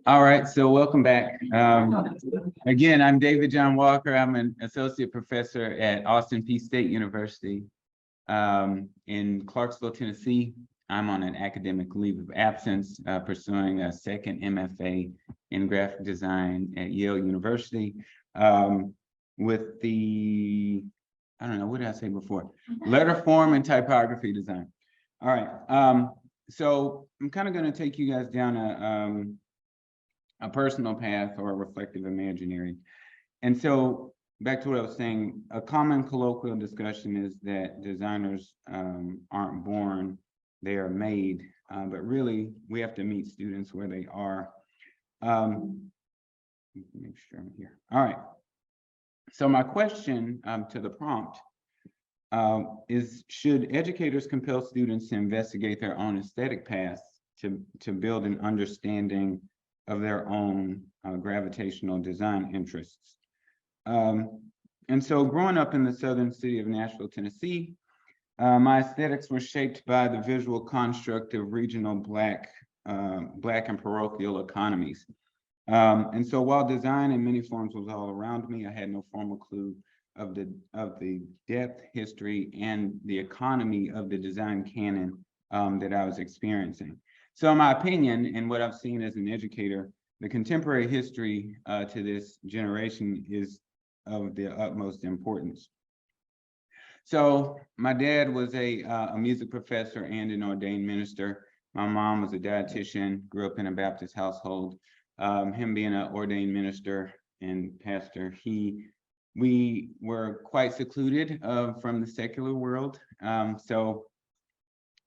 All right, so welcome back. Again, I'm David John Walker. I'm an associate professor at Austin Peay State University in Clarksville, Tennessee. I'm on an academic leave of absence, pursuing a second MFA in graphic design at Yale University with the, I don't know, what did I say before? Letter form and typography design. All right, so I'm kind of going to take you guys down a personal path or a reflective imaginary. And so back to what I was saying, a common colloquial discussion is that designers aren't born, they are made, but really we have to meet students where they are. Make sure I'm here. All right. So my question to the prompt is, should educators compel students to investigate their own aesthetic paths to build an understanding of their own gravitational design interests? And so growing up in the southern city of Nashville, Tennessee, my aesthetics were shaped by the visual construct of regional Black and parochial economies. And so while design in many forms was all around me, I had no formal clue of the depth, history, and the economy of the design canon that I was experiencing. So in my opinion, and what I've seen as an educator, the contemporary history to this generation is of the utmost importance. So my dad was a music professor and an ordained minister. My mom was a dietitian, grew up in a Baptist household. Him being an ordained minister and pastor, we were quite secluded from the secular world. So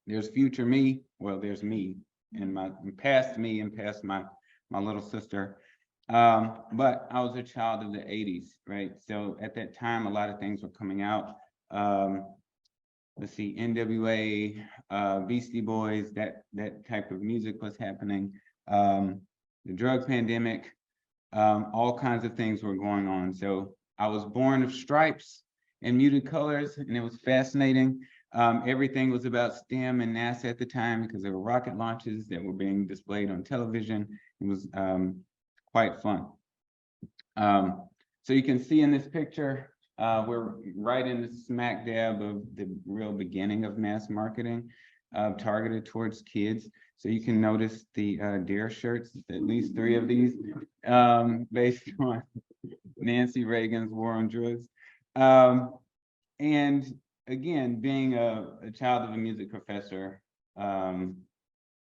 there's future me, well, there's me and past me and past my little sister. But I was a child of the 80s, right? So at that time, a lot of things were coming out. Let's see, NWA, Beastie Boys, that type of music was happening. The drug pandemic, all kinds of things were going on. So I was born of stripes and muted colors, and it was fascinating. Everything was about STEM and NASA at the time because there were rocket launches that were being displayed on television. It was quite fun. So you can see in this picture, we're right in the smack dab of the real beginning of mass marketing targeted towards kids. So you can notice the Dare shirts, at least 3 of these, based on Nancy Reagan's war on drugs. And again, being a child of a music professor and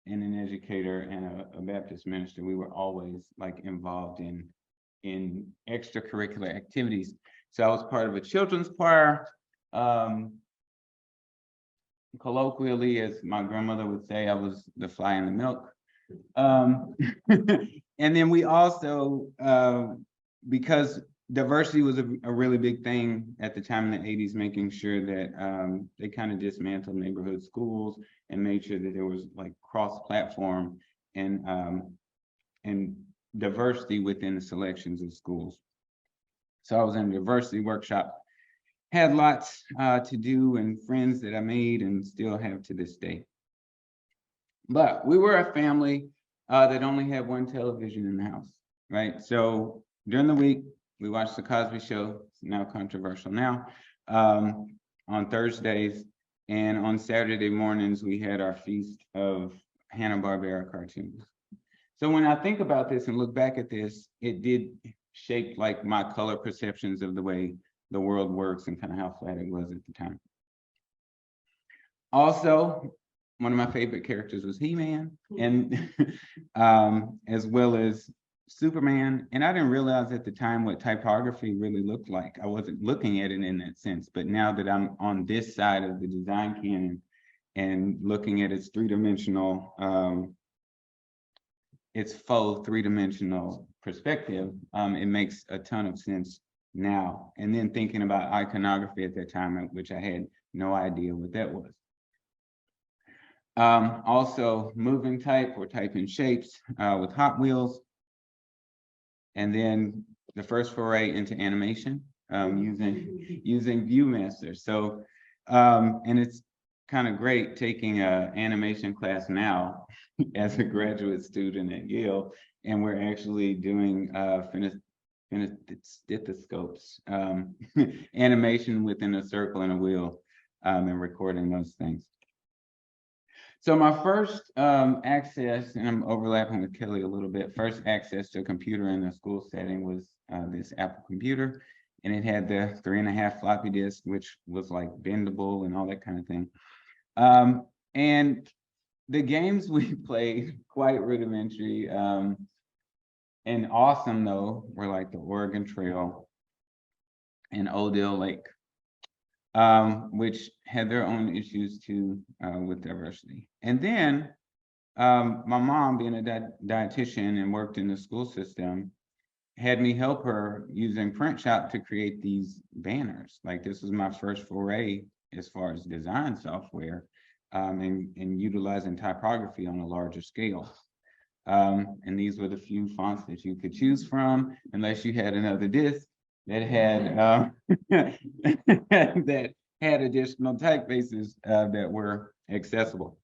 an educator and a Baptist minister, we were always like involved in extracurricular activities. So I was part of a children's choir. Colloquially, as my grandmother would say, I was the fly in the milk. And then we also, because diversity was a really big thing at the time in the 80s, making sure that they kind of dismantled neighborhood schools and made sure that there was like cross-platform and diversity within the selections of schools. So I was in a diversity workshop, had lots to do and friends that I made and still have to this day. But we were a family that only had one television in the house, right? So during the week, we watched The Cosby Show, it's now controversial now, on Thursdays. And on Saturday mornings, we had our feast of Hanna-Barbera cartoons. So when I think about this and look back at this, it did shape like my color perceptions of the way the world works and kind of how flat it was at the time. Also, one of my favorite characters was He-Man, and as well as Superman. And I didn't realize at the time what typography really looked like. I wasn't looking at it in that sense, but now that I'm on this side of the design canon and looking at its its faux three-dimensional perspective, it makes a ton of sense now. And then thinking about iconography at that time, which I had no idea what that was. Also moving type or type in shapes with Hot Wheels. And then the first foray into animation using ViewMaster. So, and it's kind of great taking a animation class now as a graduate student at Yale, and we're actually doing stethoscopes, animation within a circle and a wheel, and recording those things. So my first access, and I'm overlapping with Kelly a little bit, first access to a computer in a school setting was this Apple computer, and it had the 3.5 floppy disk, which was like bendable and all that kind of thing. And the games we played, quite rudimentary, and awesome though, were like the Oregon Trail and Odell Lake, which had their own issues too with diversity. And then my mom, being a dietitian and worked in the school system, had me help her using print shop to create these banners. Like, this was my first foray as far as design software, and utilizing typography on a larger scale. And these were the few fonts that you could choose from, unless you had another disc that had that had additional typefaces that were accessible.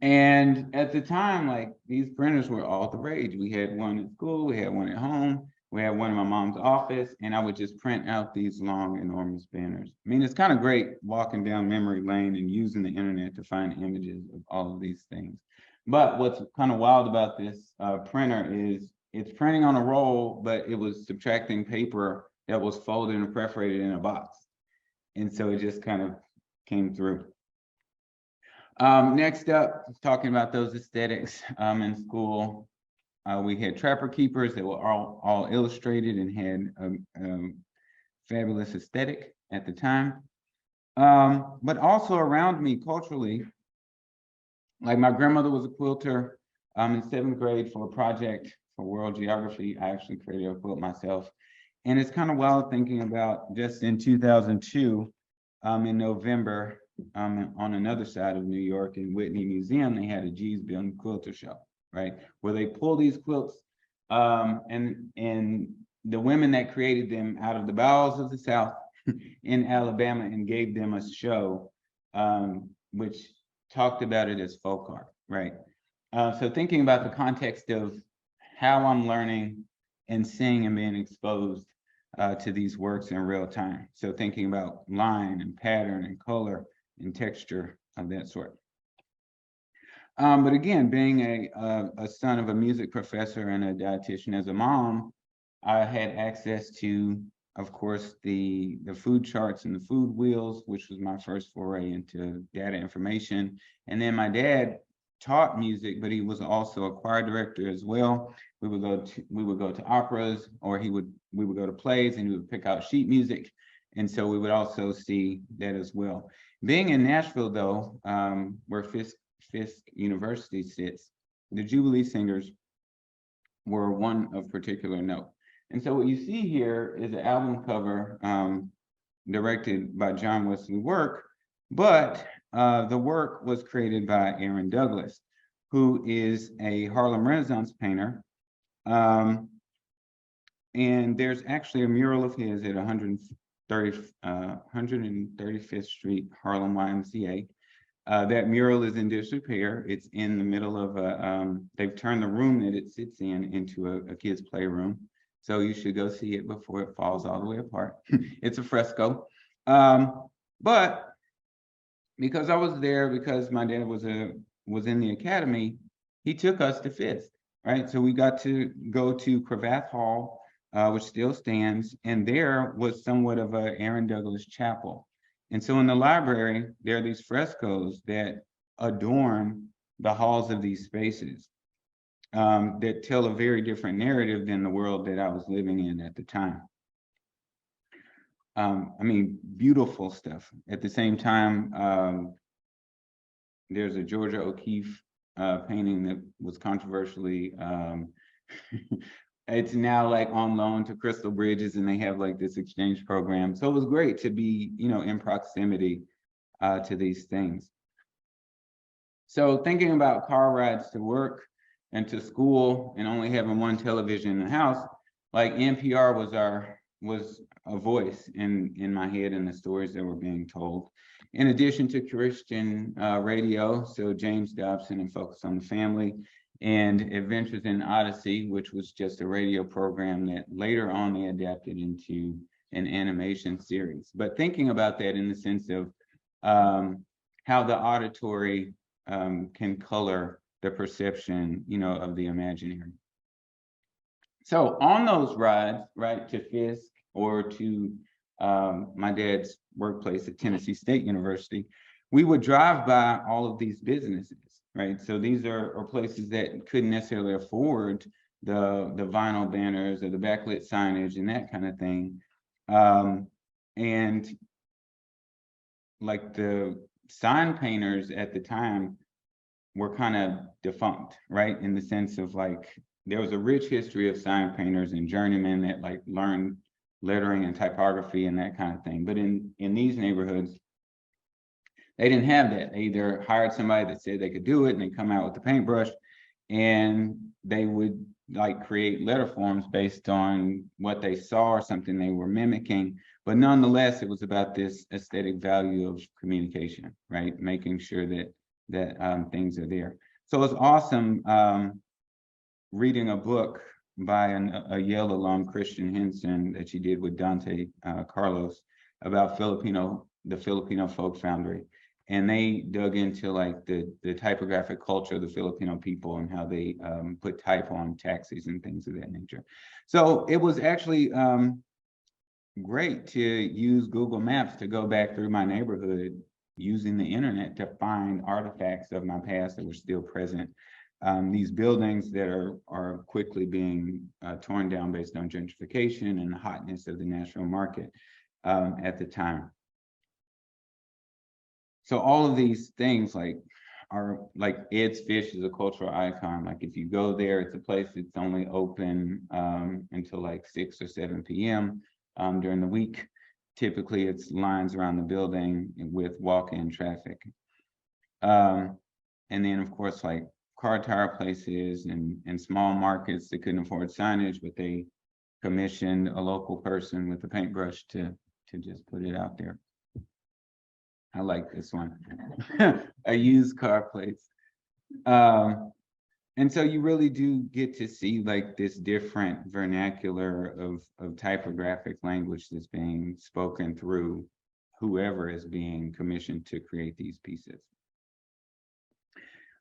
And at the time, like, these printers were all the rage. We had one at school, we had one at home, we had one in my mom's office, and I would just print out these long, enormous banners. I mean, it's kind of great walking down memory lane and using the internet to find images of all of these things. But what's kind of wild about this printer is it's printing on a roll, but it was subtracting paper that was folded and perforated in a box. And so it just kind of came through. Next up, talking about those aesthetics in school, we had trapper keepers that were all illustrated and had a fabulous aesthetic at the time. But also around me culturally, like, my grandmother was a quilter. In 7th grade, for a project for world geography, I actually created a quilt myself. And it's kind of wild thinking about just in 2002, in November, on another side of New York, in Whitney Museum, they had a G's Bend Quilter Show, right? Where they pull these quilts, and the women that created them out of the bowels of the South in Alabama, and gave them a show, which talked about it as folk art, right? So thinking about the context of how I'm learning and seeing and being exposed to these works in real time. So thinking about line and pattern and color and texture of that sort. But again, being a son of a music professor and a dietitian, as a mom, I had access to, of course, the food charts and the food wheels, which was my first foray into data information. And then my dad taught music, but he was also a choir director as well. We would go to operas, or we would go to plays, and he would pick out sheet music. And so we would also see that as well. Being in Nashville, though, where Fisk University sits, the Jubilee Singers were one of particular note. And so what you see here is an album cover directed by John Wesley Work, but the work was created by Aaron Douglas, who is a Harlem Renaissance painter. And there's actually a mural of his at 135th Street, Harlem YMCA. That mural is in disrepair. It's in the middle of they've turned the room that it sits in into a kid's playroom. So you should go see it before it falls all the way apart. It's a fresco. But because I was there, because my dad was in the academy, he took us to Fisk, right? So we got to go to Cravath Hall, which still stands, and there was somewhat of a Aaron Douglas chapel. And so in the library, there are these frescoes that adorn the halls of these spaces, that tell a very different narrative than the world that I was living in at the time. I mean, beautiful stuff. At the same time, there's a Georgia O'Keeffe painting that was controversially, it's now like on loan to Crystal Bridges, and they have like this exchange program. So it was great to be, in proximity to these things. So thinking about car rides to work and to school, and only having one television in the house, like NPR was our was a voice in my head and the stories that were being told. In addition to Christian radio, so James Dobson and Focus on the Family, and Adventures in Odyssey, which was just a radio program that later on they adapted into an animation series. But thinking about that in the sense of how the auditory can color the perception, of the imaginary. So on those rides, right, to Fisk or to my dad's workplace at Tennessee State University, we would drive by all of these businesses, right? So these are places that couldn't necessarily afford the vinyl banners or the backlit signage and that kind of thing. And like the sign painters at the time were kind of defunct, right? In the sense of like, there was a rich history of sign painters and journeymen that like learned lettering and typography and that kind of thing. But in these neighborhoods, they didn't have that. They either hired somebody that said they could do it and they come out with the paintbrush, and they would like create letter forms based on what they saw or something they were mimicking. But nonetheless, it was about this aesthetic value of communication, right? Making sure that things are there. So it's awesome reading a book by a Yale alum, Christian Henson, that she did with Dante Carlos about the Filipino folk foundry. And they dug into like the typographic culture of the Filipino people and how they put type on taxis and things of that nature. So it was actually great to use Google Maps to go back through my neighborhood using the internet to find artifacts of my past that were still present. These buildings that are quickly being torn down based on gentrification and the hotness of the national market at the time. So all of these things are like Ed's Fish is a cultural icon. Like if you go there, it's a place that's only open until like 6 or 7 p.m. During the week. Typically it's lines around the building with walk-in traffic. And then of course like car tire places and small markets that couldn't afford signage, but they commissioned a local person with a paintbrush to just put it out there. I like this one. A used car place. And so you really do get to see like this different vernacular of typographic language that's being spoken through whoever is being commissioned to create these pieces.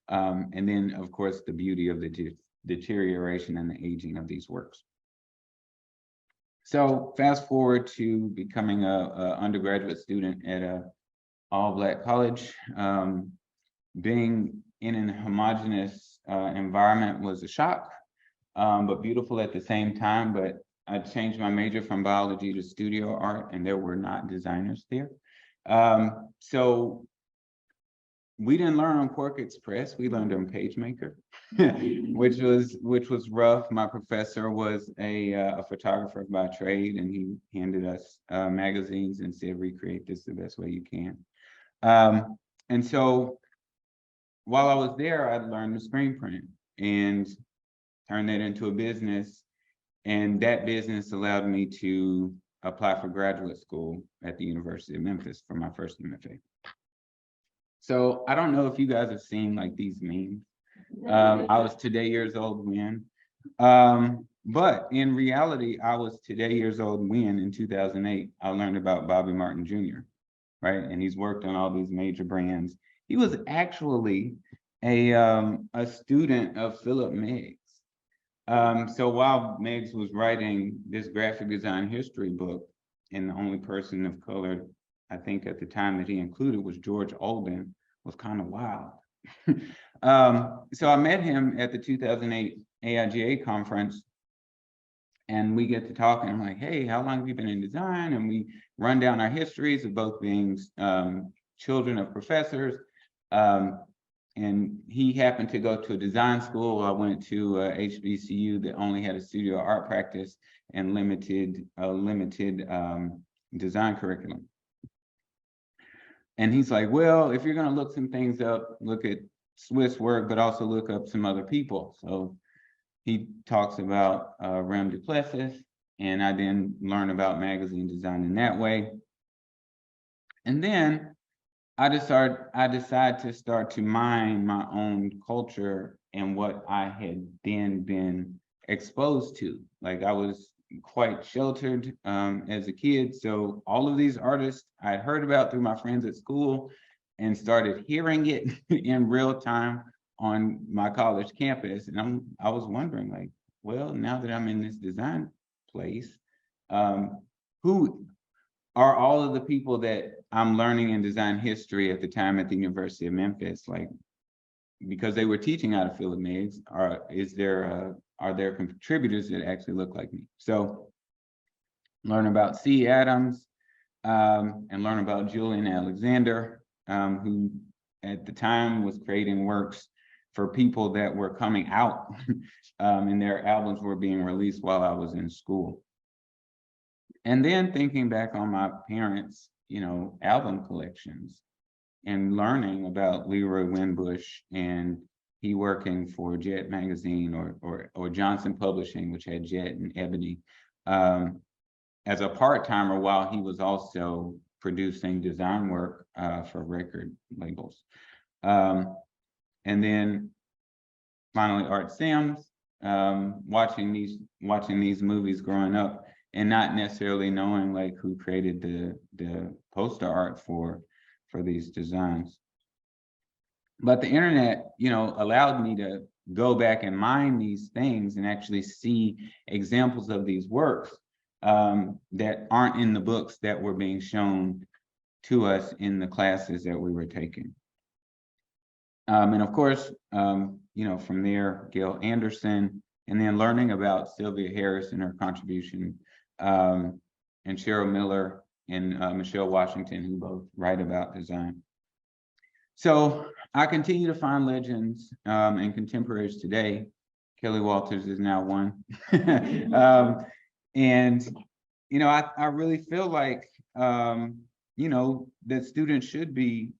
And then, of course, the beauty of the deterioration and the aging of these works. So fast forward to becoming a undergraduate student at a all-Black college. Being in an homogenous environment was a shock, but beautiful at the same time. But I changed my major from biology to studio art, and there were not designers there. So we didn't learn on Quark Express. We learned on PageMaker, which was rough. My professor was a photographer by trade, and he handed us magazines and said, recreate this the best way you can. And so while I was there, I learned the screen print and turned that into a business. And that business allowed me to apply for graduate school at the University of Memphis for my first MFA. So I don't know if you guys have seen like these memes. I was today years old when, but in reality, I was today years old when in 2008, I learned about Bobby Martin Jr., right? And he's worked on all these major brands. He was actually a student of Philip Meigs. So while Meigs was writing this graphic design history book, and the only person of color, I think at the time that he included was George Olden, was kind of wild. So I met him at the 2008 AIGA conference, and we get to talk, and I'm like, hey, how long have you been in design? And we run down our histories of both being children of professors. And he happened to go to a design school. I went to HBCU that only had a studio art practice and limited design curriculum. And he's like, well, if you're going to look some things up, look at Swiss work, but also look up some other people. So he talks about Rem Duplessis And I then learned about magazine design in that way. And then I decided to start to mine my own culture and what I had then been exposed to. Like I was quite sheltered as a kid. So all of these artists I heard about through my friends at school and started hearing it in real time on my college campus. And I was wondering, like, well, now that I'm in this design place, who are all of the people that I'm learning in design history at the time at the University of Memphis, like, because they were teaching how to fill maze, are there contributors that actually look like me? So learn about C. Adams and learn about Julian Alexander, who at the time was creating works for people that were coming out and their albums were being released while I was in school. And then thinking back on my parents' album collections and learning about Leroy Winbush and he working for Jet Magazine or Johnson Publishing, which had Jet and Ebony, as a part-timer while he was also producing design work for record labels. And then finally Art Sims, watching these movies growing up and not necessarily knowing like who created the poster art for these designs. But the internet, allowed me to go back and mine these things and actually see examples of these works that aren't in the books that were being shown to us in the classes that we were taking. And of course, from there, Gail Anderson, and then learning about Sylvia Harris and her contribution, and Cheryl Miller and Michelle Washington, who both write about design. So I continue to find legends and contemporaries today. Kelly Walters is now one. And, I really feel like, that students the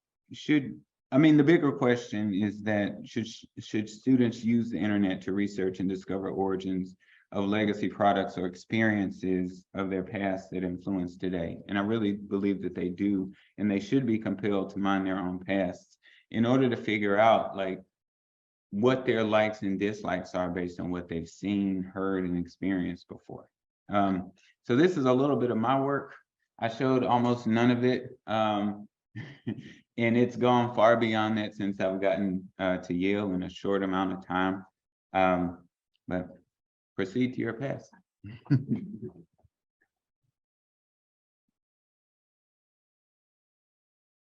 bigger question is that should students use the internet to research and discover origins of legacy products or experiences of their past that influence today? And I really believe that they do, and they should be compelled to mine their own pasts in order to figure out like what their likes and dislikes are based on what they've seen, heard, and experienced before. So this is a little bit of my work. I showed almost none of it. And it's gone far beyond that since I've gotten to Yale in a short amount of time. But proceed to your past.